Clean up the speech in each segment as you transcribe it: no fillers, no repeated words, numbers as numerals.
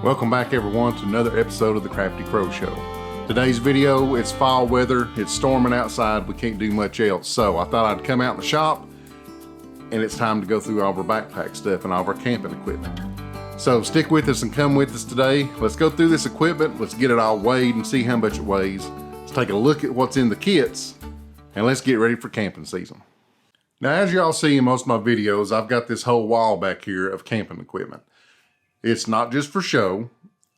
Welcome back everyone to another episode of the Crafty Crow Show. Today's video, it's fall weather, it's storming outside, we can't do much else. So I thought I'd come out in the shop and it's time to go through all of our backpack stuff and all of our camping equipment. So stick with us and come with us today. Let's go through this equipment, let's get it all weighed and see how much it weighs. Let's take a look at what's in the kits and let's get ready for camping season. Now as y'all see in most of my videos, I've got this whole wall back here of camping equipment. It's not just for show,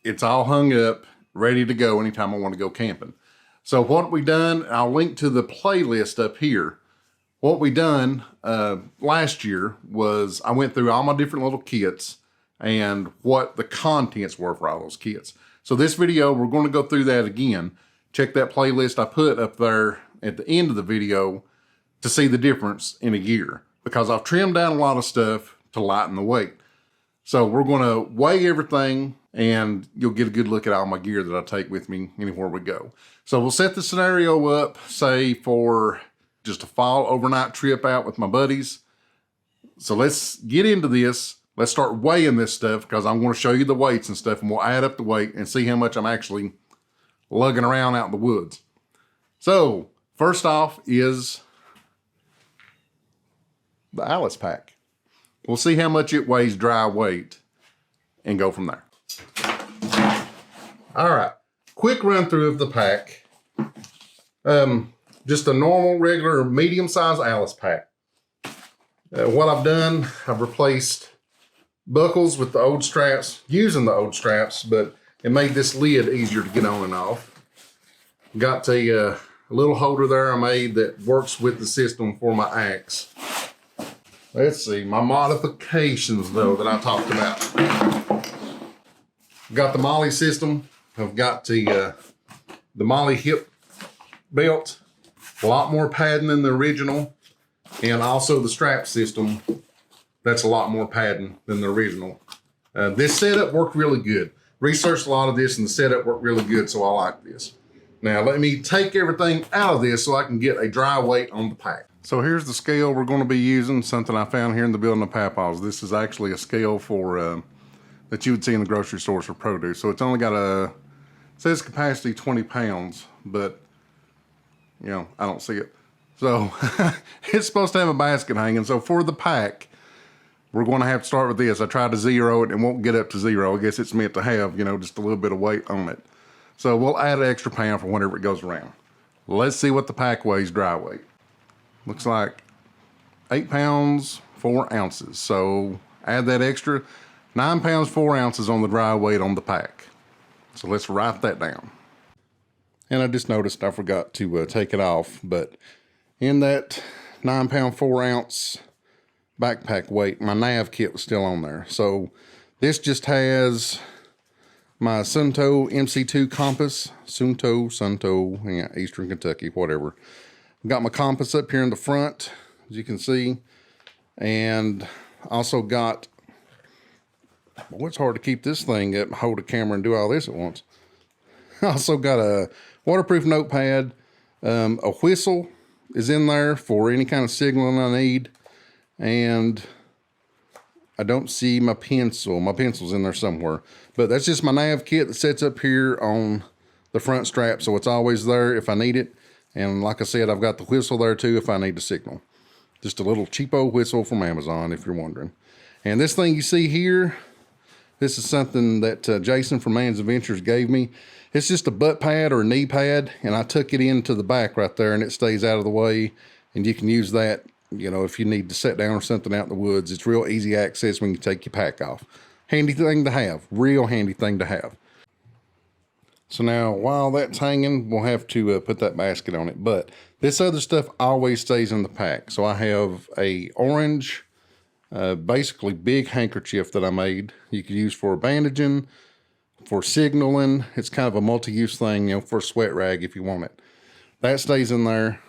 it's all hung up, ready to go anytime I want to go camping. So what we done, I'll link to the playlist up here. What we done last year was I went through all my different little kits and what the contents were for all those kits. So this video, we're going to go through that again. Check that playlist I put up there at the end of the video to see the difference in a year, because I've trimmed down a lot of stuff to lighten the weight. So we're going to weigh everything and you'll get a good look at all my gear that I take with me anywhere we go. So we'll set the scenario up, say for just a fall overnight trip out with my buddies. So let's get into this. Let's start weighing this stuff because I'm going to show you the weights and stuff, and we'll add up the weight and see how much I'm actually lugging around out in the woods. So first off is the Alice pack. We'll see how much it weighs dry weight and go from there. All right, quick run through of the pack. Just a normal, regular, medium-sized Alice pack. What I've done, I've replaced buckles with the old straps, using the old straps, but it made this lid easier to get on and off. Got a little holder there I made that works with the system for my axe. Let's see, my modifications though that I talked about. Got the Molly system. I've got the Molly hip belt. A lot more padding than the original. And also the strap system. That's a lot more padding than the original. This setup worked really good. Researched a lot of this and the setup worked really good, so I like this. Now let me take everything out of this so I can get a dry weight on the pack. So here's the scale we're going to be using, something I found here in the building of Papa's. This is actually a scale for that you would see in the grocery stores for produce. So it's only got it says capacity 20 pounds, but you know, I don't see it. So it's supposed to have a basket hanging. So for the pack, we're going to have to start with this. I tried to zero it and won't get up to zero. I guess it's meant to have, you know, just a little bit of weight on it. So we'll add an extra pound for whenever it goes around. Let's see what the pack weighs dry weight. Looks like 8 pounds, 4 ounces. So add that extra 9 pounds, 4 ounces on the dry weight on the pack. So let's write that down. And I just noticed I forgot to take it off, but in that 9 pound, 4 ounce backpack weight, my nav kit was still on there. So this just has my Sunto MC2 compass, Sunto, yeah, Eastern Kentucky, whatever. Got my compass up here in the front, as you can see, and also got, well, it's hard to keep this thing up, hold a camera and do all this at once. Also got a waterproof notepad, a whistle is in there for any kind of signaling I need, and I don't see my pencil. My pencil's in there somewhere, but that's just my nav kit that sits up here on the front strap, so it's always there if I need it. And like I said, I've got the whistle there too if I need to signal. Just a little cheapo whistle from Amazon if you're wondering. And this thing you see here, this is something that Jason from Man's Adventures gave me. It's just a butt pad or a knee pad, and I took it into the back right there and it stays out of the way. And you can use that, you know, if you need to sit down or something out in the woods. It's real easy access when you take your pack off. Handy thing to have, real handy thing to have. So now, while that's hanging, we'll have to put that basket on it. But this other stuff always stays in the pack. So I have a orange, basically big handkerchief that I made. You could use for bandaging, for signaling. It's kind of a multi-use thing, you know, for a sweat rag if you want it. That stays in there.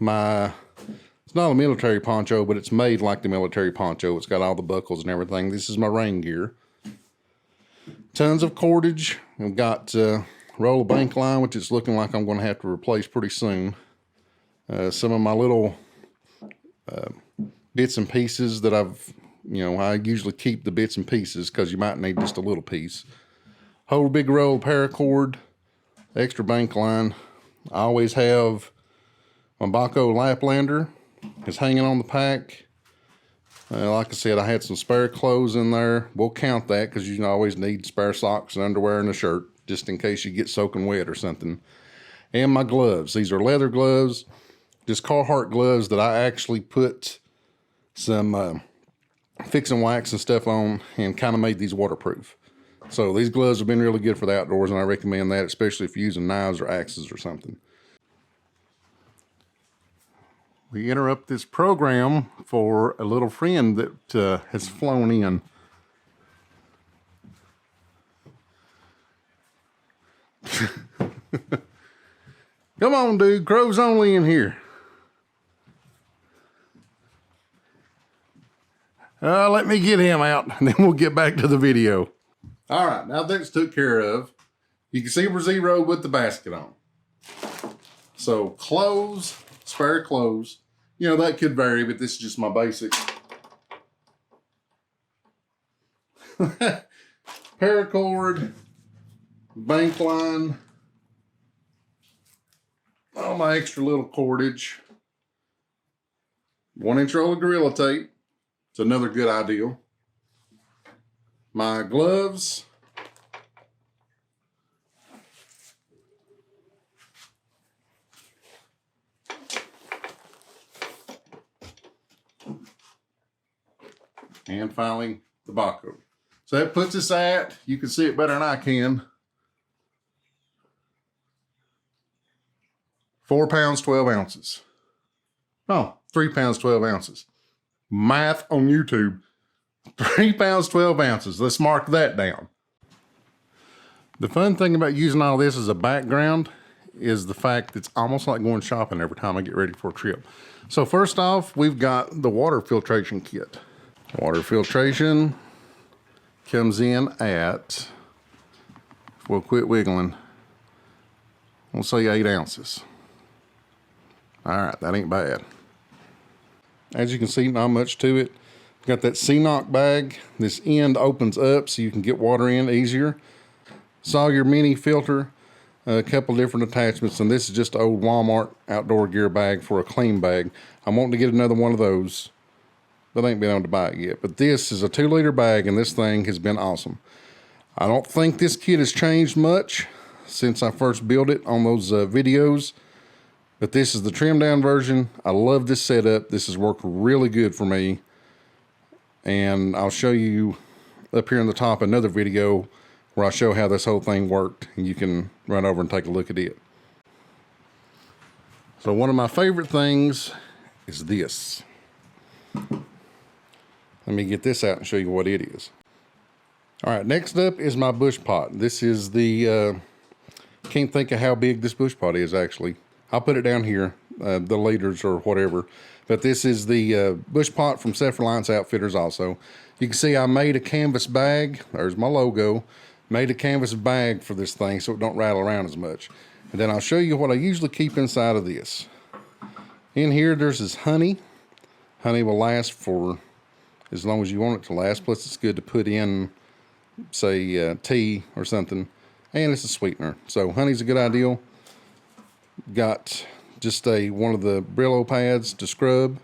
It's not a military poncho, but it's made like the military poncho. It's got all the buckles and everything. This is my rain gear. Tons of cordage. I've got roll of bank line, which is looking like I'm going to have to replace pretty soon. Some of my little bits and pieces that I usually keep the bits and pieces because you might need just a little piece. Whole big roll of paracord, extra bank line. I always have my Baco Laplander. It's hanging on the pack. Like I said, I had some spare clothes in there. We'll count that because you always need spare socks and underwear and a shirt just in case you get soaking wet or something. And my gloves. These are leather gloves, just Carhartt gloves that I actually put some fixing wax and stuff on and kind of made these waterproof. So these gloves have been really good for the outdoors, and I recommend that, especially if you're using knives or axes or something. We interrupt this program for a little friend that has flown in. Come on, dude. Crows only in here. Let me get him out, and then we'll get back to the video. All right, now that's took care of. You can see we're zero with the basket on. So clothes, spare clothes. You know, that could vary, but this is just my basic. Paracord, bank line, all my extra little cordage. 1-inch roll of Gorilla Tape. It's another good idea. My gloves. And finally, the Baco. So that puts us at, you can see it better than I can, 4 pounds, 12 ounces. Oh, 3 pounds, 12 ounces. Math on YouTube. 3 pounds, 12 ounces. Let's mark that down. The fun thing about using all this as a background is the fact that it's almost like going shopping every time I get ready for a trip. So first off, we've got the water filtration kit. Water filtration comes in at, we'll quit wiggling, we'll say 8 ounces. All right, that ain't bad. As you can see, not much to it. Got that C-Knock bag. This end opens up so you can get water in easier. Saw your mini filter, a couple different attachments, and this is just an old Walmart outdoor gear bag for a clean bag. I'm wanting to get another one of those, but I ain't been able to buy it yet. But this is a 2-liter bag, and this thing has been awesome. I don't think this kit has changed much since I first built it on those videos, but this is the trimmed down version. I love this setup. This has worked really good for me, and I'll show you up here in the top another video where I show how this whole thing worked, and you can run over and take a look at it. So one of my favorite things is this. Let me get this out and show you what it is. All right, next up is my bush pot. This is the, can't think of how big this bush pot is actually. I'll put it down here, the liters or whatever. But this is the bush pot from Self-Reliance Outfitters also. You can see I made a canvas bag. There's my logo. Made a canvas bag for this thing so it don't rattle around as much. And then I'll show you what I usually keep inside of this. In here, there's this honey. Honey will last for as long as you want it to last. Plus, it's good to put in, say, tea or something. And it's a sweetener. So honey's a good idea. Got just one of the Brillo pads to scrub.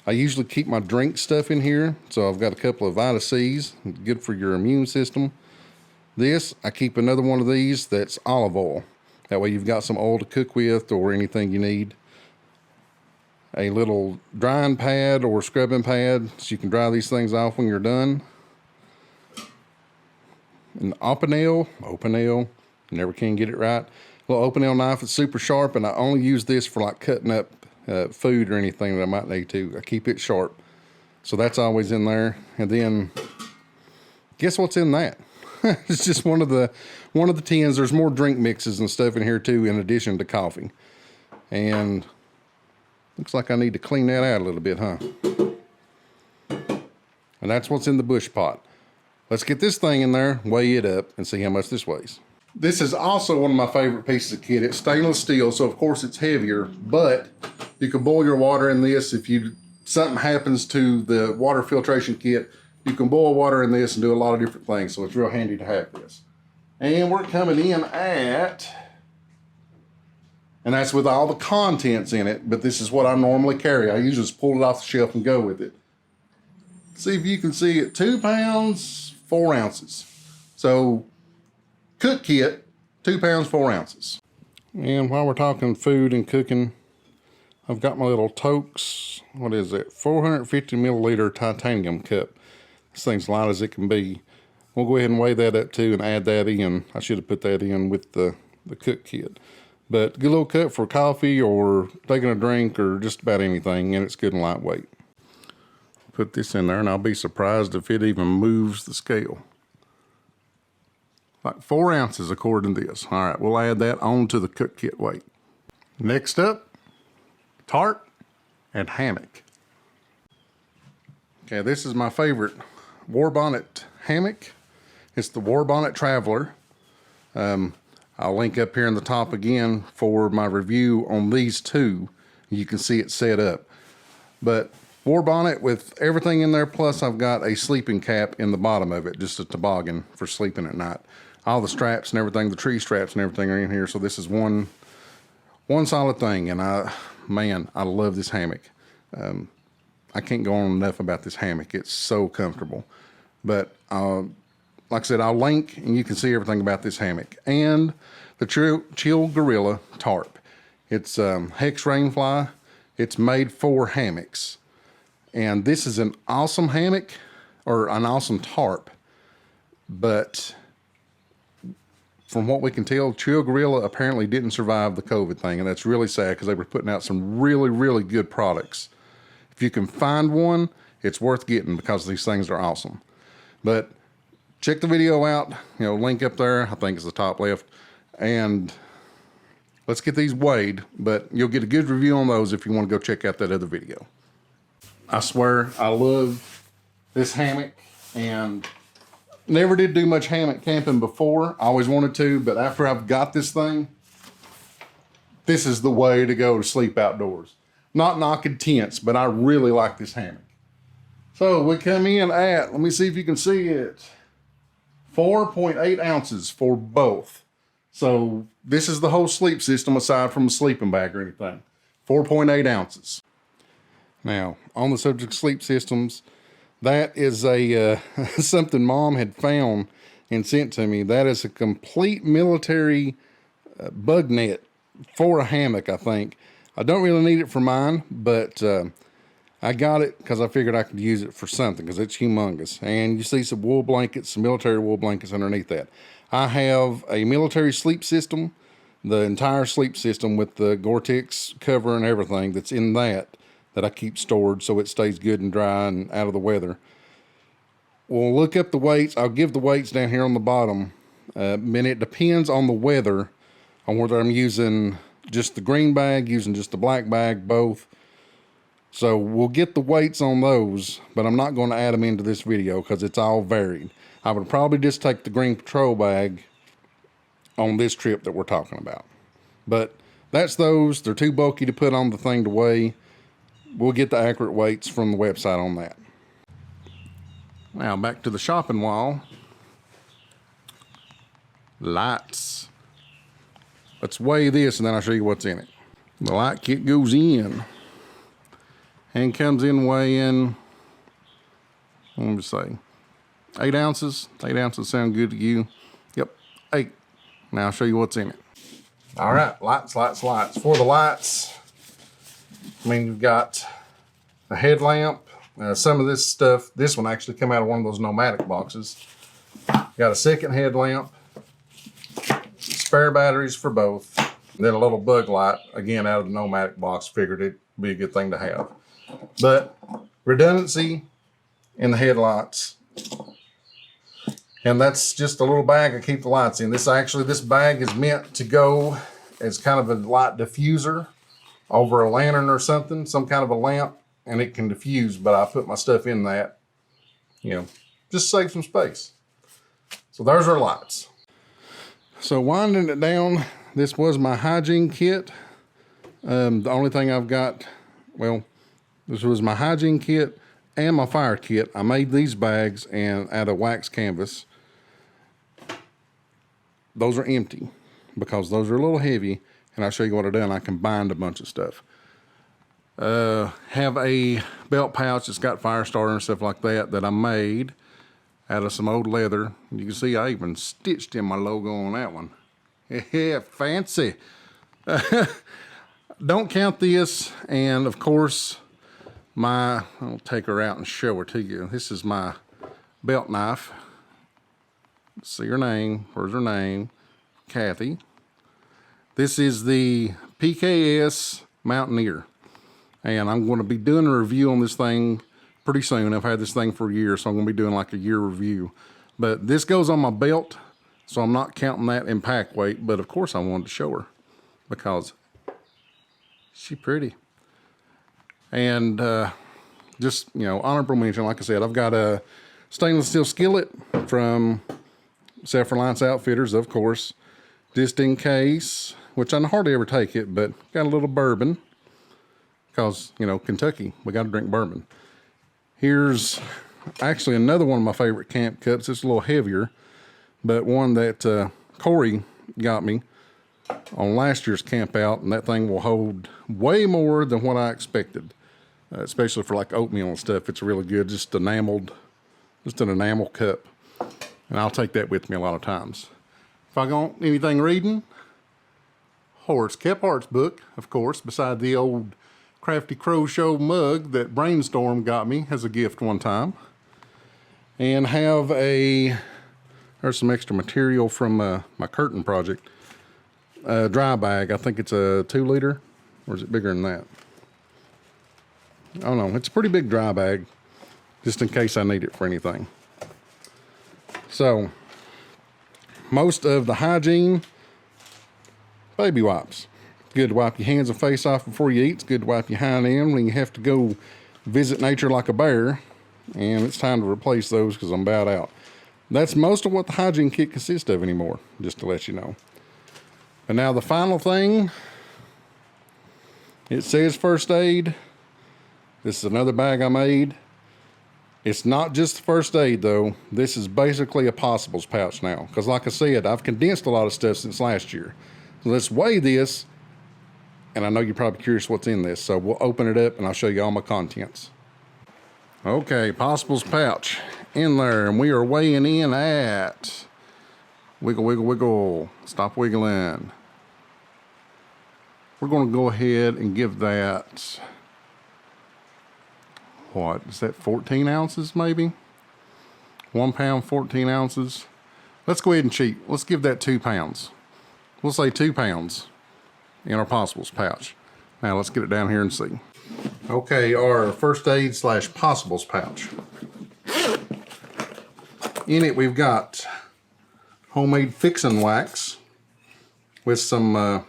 I usually keep my drink stuff in here. So I've got a couple of Vita C's, good for your immune system. This, I keep another one of these that's olive oil. That way you've got some oil to cook with or anything you need. A little drying pad or scrubbing pad so you can dry these things off when you're done. An Opinel, never can get it right. A little Opinel knife, it's super sharp, and I only use this for like cutting up food or anything that I might need to. I keep it sharp. So that's always in there. And then, guess what's in that? It's just one of the tins. There's more drink mixes and stuff in here too, in addition to coffee. And looks like I need to clean that out a little bit, huh? And that's what's in the bush pot. Let's get this thing in there, weigh it up, and see how much this weighs. This is also one of my favorite pieces of kit. It's stainless steel, so of course it's heavier, but you can boil your water in this. If something happens to the water filtration kit, you can boil water in this and do a lot of different things, so it's real handy to have this. And we're coming in at, and that's with all the contents in it, but this is what I normally carry. I usually just pull it off the shelf and go with it. See if you can see it, 2 pounds, 4 ounces. So cook kit, 2 pounds, 4 ounces. And while we're talking food and cooking, I've got my little Tokes, what is it, 450 milliliter titanium cup. This thing's light as it can be. We'll go ahead and weigh that up too and add that in. I should have put that in with the cook kit. But good little cup for coffee or taking a drink or just about anything, and it's good and lightweight. Put this in there and I'll be surprised if it even moves the scale. Like 4 ounces according to this. All right, we'll add that onto the cook kit weight. Next up, tarp and hammock. Okay, this is my favorite War Bonnet hammock. It's the War Bonnet Traveler. I'll link up here in the top again for my review on these two. You can see it set up. But War Bonnet with everything in there, plus I've got a sleeping cap in the bottom of it, just a toboggan for sleeping at night. All the straps and everything, the tree straps and everything are in here, so this is one solid thing, and man, I love this hammock. I can't go on enough about this hammock. It's so comfortable. But like I said, I'll link and you can see everything about this hammock. And the Chill Gorilla tarp. It's Hex Rainfly. It's made for hammocks. And this is an awesome hammock, or an awesome tarp. But from what we can tell, Chill Gorilla apparently didn't survive the COVID thing. And that's really sad because they were putting out some really, really good products. If you can find one, it's worth getting because these things are awesome. But check the video out, link up there, I think it's the top left. And let's get these weighed, but you'll get a good review on those if you want to go check out that other video. I swear, I love this hammock, and never did do much hammock camping before. I always wanted to, but after I've got this thing, this is the way to go to sleep outdoors. Not knocking tents, but I really like this hammock. So we come in at, let me see if you can see it, 4.8 ounces for both. So this is the whole sleep system aside from a sleeping bag or anything. 4.8 ounces. Now, on the subject of sleep systems, that is a something Mom had found and sent to me. That is a complete military bug net for a hammock, I think. I don't really need it for mine, but I got it because I figured I could use it for something because it's humongous. And you see some wool blankets, some military wool blankets underneath that. I have a military sleep system, the entire sleep system with the Gore-Tex cover and everything that's in that I keep stored so it stays good and dry and out of the weather. We'll look up the weights. I'll give the weights down here on the bottom. And it depends on the weather, on whether I'm using just the green bag, using just the black bag, both. So we'll get the weights on those, but I'm not going to add them into this video because it's all varied. I would probably just take the green patrol bag on this trip that we're talking about. But that's those. They're too bulky to put on the thing to weigh. We'll get the accurate weights from the website on that. Now back to the shopping wall. Lights. Let's weigh this and then I'll show you what's in it. The light kit goes in and comes in weighing, let me say, 8 ounces. 8 ounces sound good to you? Yep, 8. Now I'll show you what's in it. All right, lights. For the lights, we've got a headlamp. Some of this stuff, this one actually came out of one of those nomadic boxes. Got a second headlamp, spare batteries for both, and then a little bug light, again out of the nomadic box. Figured it'd be a good thing to have. But redundancy in the headlights. And that's just a little bag I keep the lights in. This bag is meant to go as kind of a light diffuser over a lantern or something, some kind of a lamp, and it can diffuse, but I put my stuff in that, just save some space. So there's our lights. So winding it down, this was my hygiene kit. The only thing I've got, this was my hygiene kit and my fire kit. I made these bags out of wax canvas. those are empty because those are a little heavy, and I'll show you what I've done. I combined a bunch of stuff. Have a belt pouch that's got fire starter and stuff like that I made out of some old leather. You can see I even stitched in my logo on that one. Yeah, fancy. Don't count this, and of course I'll take her out and show her to you. This is my belt knife. See her name. Where's her name? Kathy. This is the PKS Mountaineer, and I'm going to be doing a review on this thing pretty soon. I've had this thing for a year, so I'm going to be doing like a year review. But this goes on my belt, so I'm not counting that in pack weight. But of course I wanted to show her because she's pretty. And just, you know, honorable mention, like I said, I've got a stainless steel skillet from Self-Reliance Outfitters, of course, just in case, which I hardly ever take it, but got a little bourbon because, you know, Kentucky, we got to drink bourbon. Here's actually another one of my favorite camp cups. It's a little heavier, but one that Corey got me on last year's camp out, and that thing will hold way more than what I expected, especially for like oatmeal and stuff. It's really good, just an enamel cup, and I'll take that with me a lot of times. If I want anything reading, Horace Kephardt's book, of course, beside the old Crafty Crow Show mug that Brainstorm got me as a gift one time. And have there's some extra material from my curtain project. Dry bag, I think it's a 2 liter, or is it bigger than that? I don't know, it's a pretty big dry bag, just in case I need it for anything. So, most of the hygiene, baby wipes. Good to wipe your hands and face off before you eat. It's good to wipe your hind end when you have to go visit nature like a bear. And it's time to replace those because I'm about out. That's most of what the hygiene kit consists of anymore, just to let you know. And now the final thing, it says first aid. This is another bag I made. It's not just the first aid though. This is basically a possibles pouch now. Because like I said, I've condensed a lot of stuff since last year. So let's weigh this. And I know you're probably curious what's in this. So we'll open it up and I'll show you all my contents. Okay, possibles pouch in there. And we are weighing in at, wiggle, wiggle, wiggle. Stop wiggling. We're going to go ahead and give that, what is that, 14 ounces maybe? 1 pound, 14 ounces. Let's go ahead and cheat. Let's give that 2 pounds. We'll say 2 pounds in our possibles pouch. Now let's get it down here and see. Okay, our first aid / possibles pouch. In it we've got homemade fixin' wax with some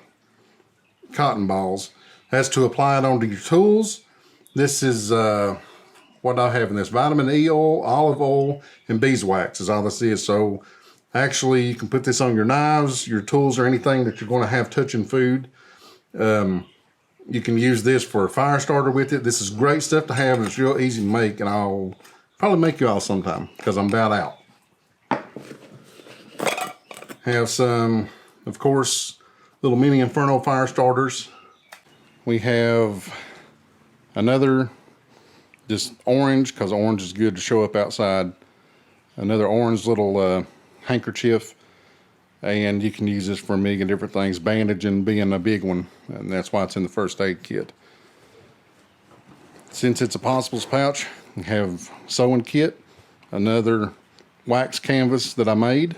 cotton balls. That's to apply it onto your tools. This is what I have in this: vitamin E oil, olive oil, and beeswax is all this is. So actually you can put this on your knives, your tools, or anything that you're going to have touching food. You can use this for a fire starter with it. This is great stuff to have, and it's real easy to make, and I'll probably make you all sometime because I'm about out. Have some, of course, little mini Inferno fire starters. We have another just orange, because orange is good to show up outside. Another orange little handkerchief. And you can use this for a million different things, bandaging being a big one, and that's why it's in the first aid kit. Since it's a possibles pouch, we have sewing kit, another wax canvas that I made.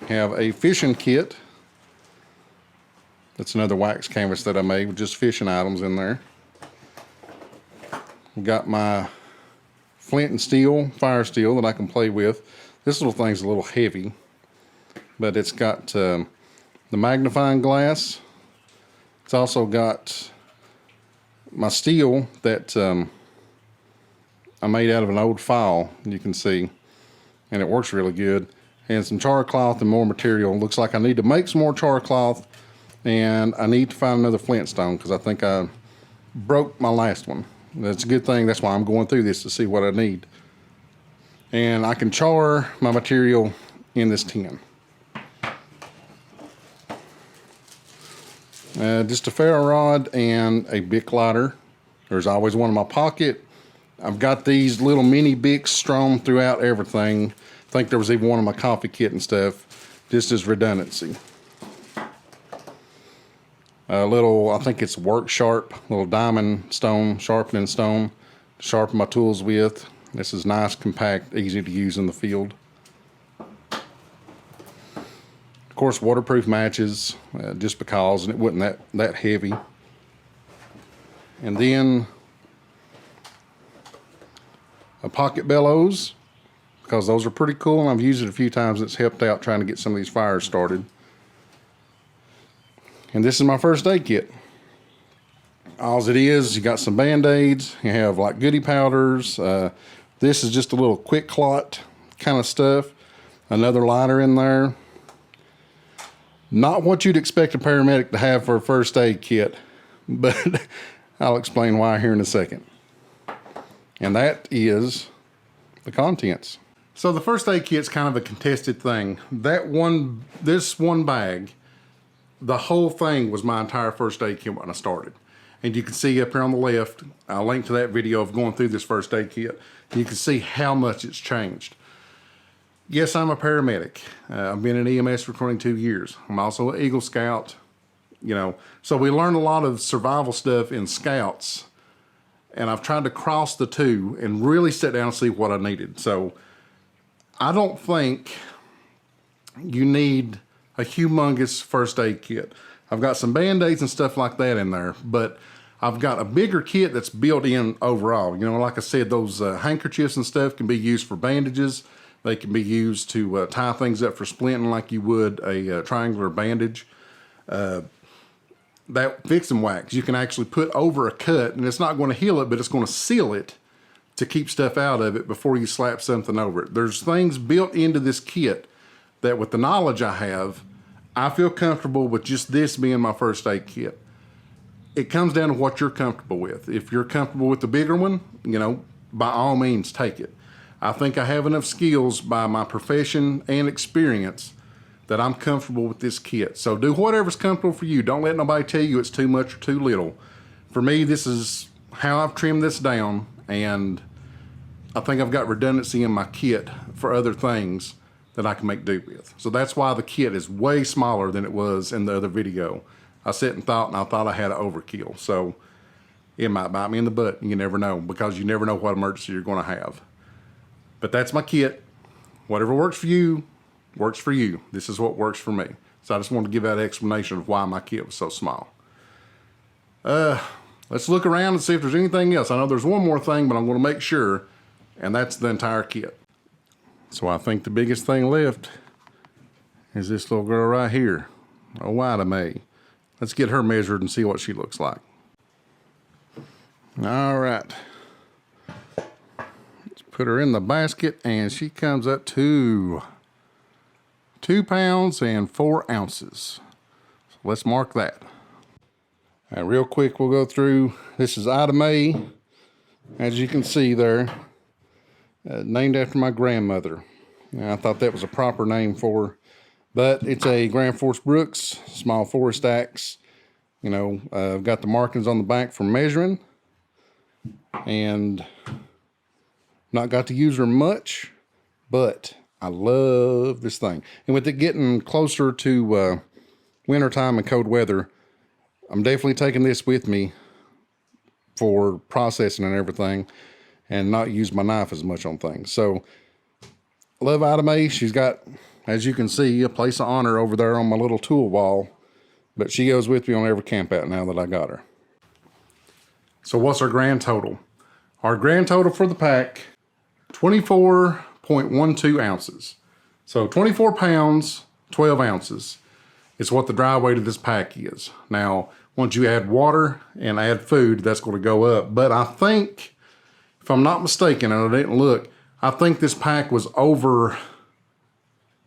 Have a fishing kit. That's another wax canvas that I made with just fishing items in there. We've got my flint and steel, fire steel that I can play with. This little thing's a little heavy, but it's got the magnifying glass. It's also got my steel that I made out of an old file, you can see, and it works really good. And some char cloth and more material. Looks like I need to make some more char cloth, and I need to find another flintstone because I think I broke my last one. That's a good thing. That's why I'm going through this, to see what I need. And I can char my material in this tin. Just a ferro rod and a Bic lighter. There's always one in my pocket. I've got these little mini Bics strewn throughout everything. I think there was even one in my coffee kit and stuff, just as redundancy. A little, I think it's Work Sharp, little diamond stone, sharpening stone to sharpen my tools with. This is nice, compact, easy to use in the field. Of course, waterproof matches, just because, and it wasn't that heavy. And then a pocket bellows, because those are pretty cool, and I've used it a few times. It's helped out trying to get some of these fires started. And this is my first aid kit. All it is, you got some Band-Aids, you have like goodie powders. This is just a little quick clot kind of stuff. Another lighter in there. Not what you'd expect a paramedic to have for a first aid kit, but I'll explain why here in a second. And that is the contents. So the first aid kit's kind of a contested thing. This one bag, the whole thing was my entire first aid kit when I started. And you can see up here on the left, I'll link to that video of going through this first aid kit. You can see how much it's changed. Yes, I'm a paramedic. I've been in EMS for 22 years. I'm also an Eagle Scout, you know. So we learned a lot of survival stuff in Scouts. And I've tried to cross the two and really sit down and see what I needed. So I don't think you need a humongous first aid kit. I've got some Band-Aids and stuff like that in there, but I've got a bigger kit that's built in overall. You know, like I said, those handkerchiefs and stuff can be used for bandages. They can be used to tie things up for splinting like you would a triangular bandage. That fix-and wax you can actually put over a cut, and it's not going to heal it, but it's going to seal it to keep stuff out of it before you slap something over it. There's things built into this kit that, with the knowledge I have, I feel comfortable with just this being my first aid kit. It comes down to what you're comfortable with. If you're comfortable with the bigger one, you know, by all means take it. I think I have enough skills by my profession and experience that I'm comfortable with this kit. So do whatever's comfortable for you. Don't let nobody tell you it's too much or too little. For me, this is how I've trimmed this down, and I think I've got redundancy in my kit for other things that I can make do with. So that's why the kit is way smaller than it was in the other video. I sat and thought I had an overkill. So it might bite me in the butt. You never know, because you never know what emergency you're going to have. But that's my kit. Whatever works for you, works for you. This is what works for me. So I just wanted to give that explanation of why my kit was so small. Let's look around and see if there's anything else. I know there's one more thing, but I'm going to make sure, and that's the entire kit. So I think the biggest thing left is this little girl right here. Oh, Ida May. Let's get her measured and see what she looks like. All right. Put her in the basket, and she comes up to 2 pounds and 4 ounces. So let's mark that. Now, real quick, we'll go through. This is Ida May, as you can see there, named after my grandmother. Now, I thought that was a proper name for her, but it's a Grand Force Brooks small forest axe. You know, I've got the markings on the back for measuring, and not got to use her much, but I love this thing. And with it getting closer to wintertime and cold weather, I'm definitely taking this with me for processing and everything, and not use my knife as much on things. So, I love Ida May. She's got, as you can see, a place of honor over there on my little tool wall, but she goes with me on every camp out now that I got her. So what's our grand total? Our grand total for the pack, 24.12 ounces. So 24 pounds, 12 ounces is what the dry weight of this pack is. Now, once you add water and add food, that's going to go up. But I think, if I'm not mistaken, and I didn't look, I think this pack was over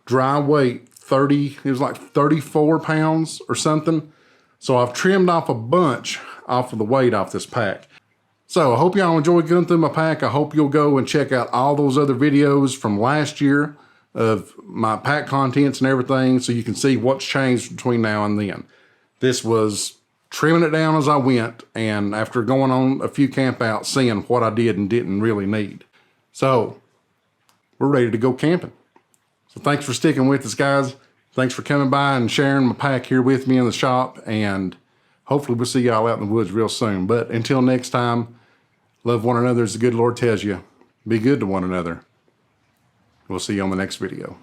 dry weight 30, it was like 34 pounds or something. So I've trimmed off a bunch off of the weight off this pack. So I hope y'all enjoyed going through my pack. I hope you'll go and check out all those other videos from last year of my pack contents and everything, so you can see what's changed between now and then. This was trimming it down as I went, and after going on a few camp outs, seeing what I did and didn't really need. So we're ready to go camping. So thanks for sticking with us, guys. Thanks for coming by and sharing my pack here with me in the shop, and hopefully we'll see y'all out in the woods real soon. But until next time, love one another as the good Lord tells you. Be good to one another. We'll see you on the next video.